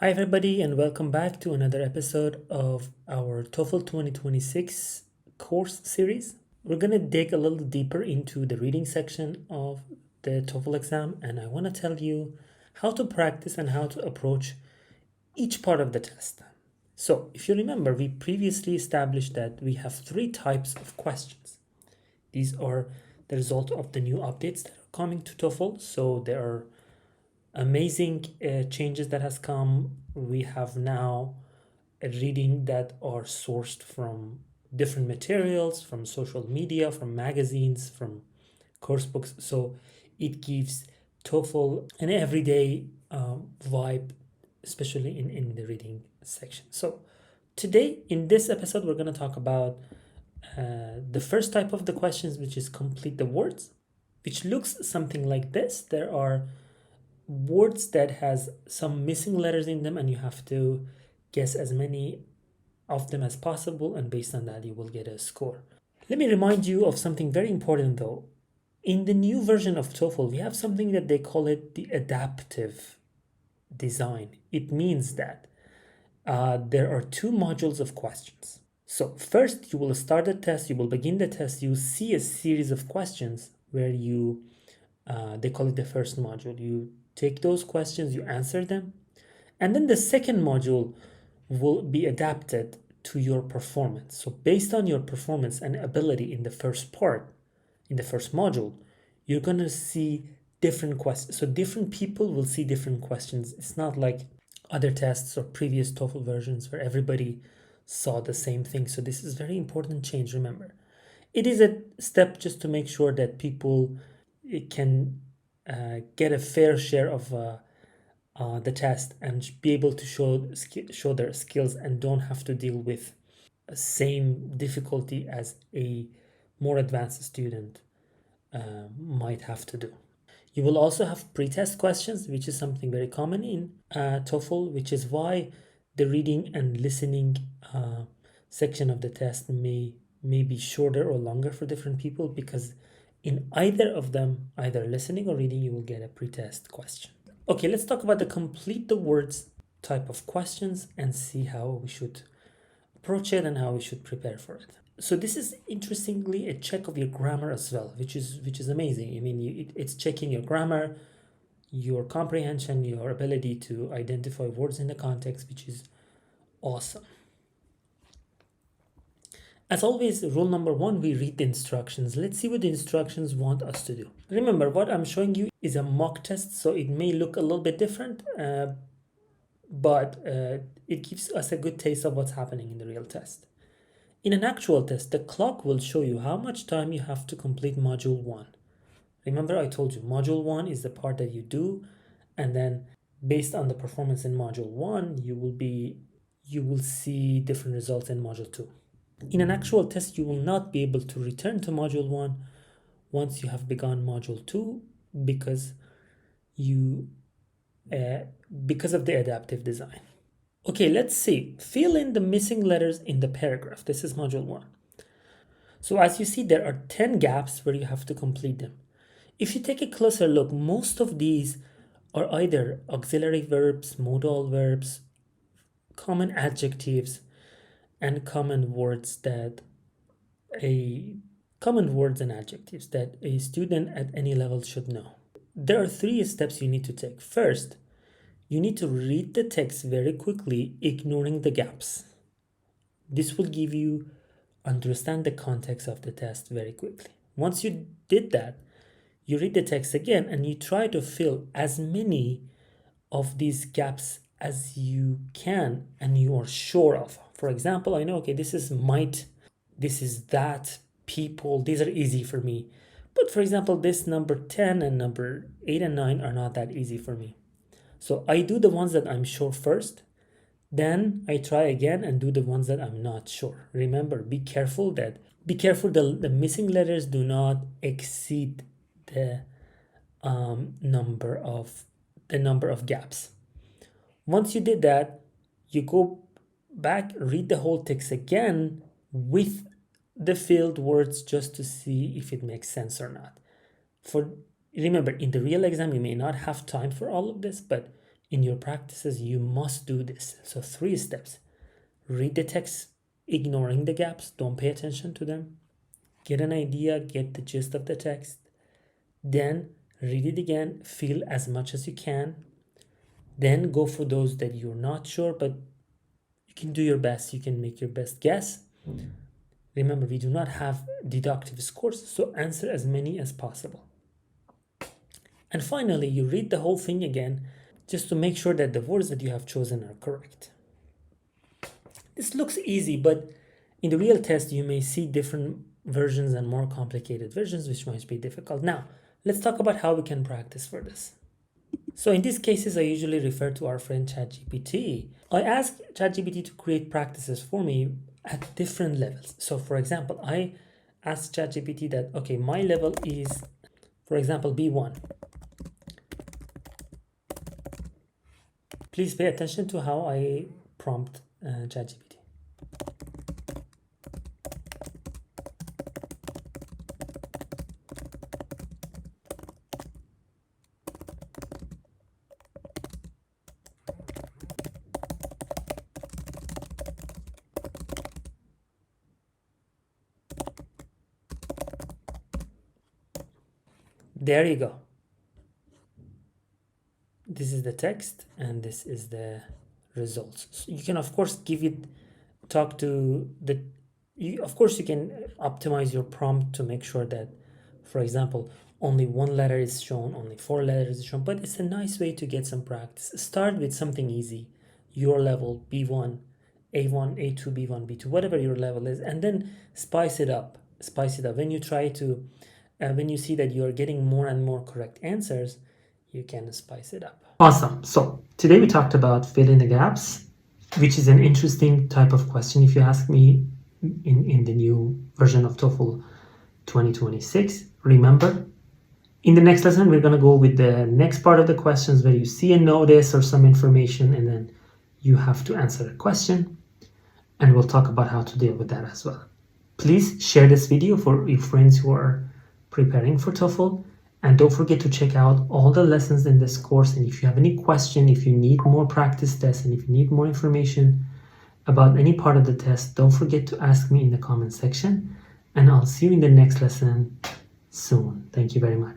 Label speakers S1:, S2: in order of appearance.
S1: Hi, everybody, and welcome back to another episode of our TOEFL 2026 course series. We're going to dig a little deeper into the reading section of the TOEFL exam, and I want to tell you how to practice and how to approach each part of the test. So, if you remember, we previously established that we have three types of questions. These are the result of the new updates that are coming to TOEFL. So, there are amazing changes that has come. We have now a reading that are sourced from different materials, from social media, from magazines, from course books. So it gives TOEFL an everyday vibe, especially in the reading section. So today in this episode, we're going to talk about the first type of the questions, which is complete the words, which looks something like this. There are words that has some missing letters in them, and you have to guess as many of them as possible, and based on that you will get a score. Let me remind you of something very important though. In the new version of TOEFL, we have something that they call it the adaptive design. It means that there are two modules of questions. So first you will start the test, you will begin the test, you see a series of questions where they call it the first module. You take those questions, you answer them, and then the second module will be adapted to your performance. So based on your performance and ability in the first part, in the first module, you're going to see different questions. So different people will see different questions. It's not like other tests or previous TOEFL versions where everybody saw the same thing. So this is very important change, remember. It is a step just to make sure that people can get a fair share of the test and be able to show their skills and don't have to deal with the same difficulty as a more advanced student might have to do. You will also have pre-test questions, which is something very common in TOEFL, which is why the reading and listening section of the test may be shorter or longer for different people, because in either of them, either listening or reading, you will get a pre-test question. Okay, let's talk about the complete the words type of questions and see how we should approach it and how we should prepare for it. So this is interestingly a check of your grammar as well, which is amazing. I mean, it's checking your grammar, your comprehension, your ability to identify words in the context, which is awesome. As always, rule number one, we read the instructions. Let's see what the instructions want us to do. Remember, what I'm showing you is a mock test, so it may look a little bit different, but it gives us a good taste of what's happening in the real test. In an actual test, the clock will show you how much time you have to complete module 1. Remember, I told you module 1 is the part that you do, and then based on the performance in module 1, you will see different results in module 2. In an actual test, you will not be able to return to module 1 once you have begun module 2 because of the adaptive design. Okay, let's see. Fill in the missing letters in the paragraph. This is module 1. So as you see, there are 10 gaps where you have to complete them. If you take a closer look, most of these are either auxiliary verbs, modal verbs, common adjectives, and common words and adjectives that a student at any level should know. There are 3 steps you need to take. First, you need to read the text very quickly, ignoring the gaps. This will give you understand the context of the test very quickly. Once you did that, you read the text again and you try to fill as many of these gaps as you can and you are sure of. For example, I know, okay, this is might, this is that, people, these are easy for me. But for example, this number 10 and number 8 and 9 are not that easy for me. So I do the ones that I'm sure first, then I try again and do the ones that I'm not sure. Remember, be careful the missing letters do not exceed the number of gaps. Once you did that, you go back, read the whole text again with the filled words just to see if it makes sense or not. Remember, in the real exam, you may not have time for all of this, but in your practices, you must do this. So 3 steps. Read the text, ignoring the gaps, don't pay attention to them. Get an idea, get the gist of the text. Then read it again, feel as much as you can. Then go for those that you're not sure, but you can do your best, you can make your best guess. Remember, we do not have deductive scores, so answer as many as possible. And finally, you read the whole thing again, just to make sure that the words that you have chosen are correct. This looks easy, but in the real test, you may see different versions and more complicated versions, which might be difficult. Now, let's talk about how we can practice for this. So in these cases, I usually refer to our friend ChatGPT. I ask ChatGPT to create practices for me at different levels. So for example, I ask ChatGPT that, okay, my level is, for example, B1. Please pay attention to how I prompt ChatGPT. There you go. This is the text and this is the results. So you can of course you can optimize your prompt to make sure that, for example, only 1 letter is shown, only 4 letters is shown, but it's a nice way to get some practice. Start with something easy, your level, B1, A1, A2, B1, B2, whatever your level is, and then spice it up. When you try to when you see that you are getting more and more correct answers, you can spice it up. Awesome. So today we talked about fill in the gaps, which is an interesting type of question if you ask me in the new version of TOEFL 2026. Remember, in the next lesson, we're going to go with the next part of the questions where you see a notice or some information and then you have to answer a question, and we'll talk about how to deal with that as well. Please share this video for your friends who are preparing for TOEFL, and don't forget to check out all the lessons in this course. And if you have any question, if you need more practice tests, and if you need more information about any part of the test, don't forget to ask me in the comment section, and I'll see you in the next lesson soon. Thank you very much.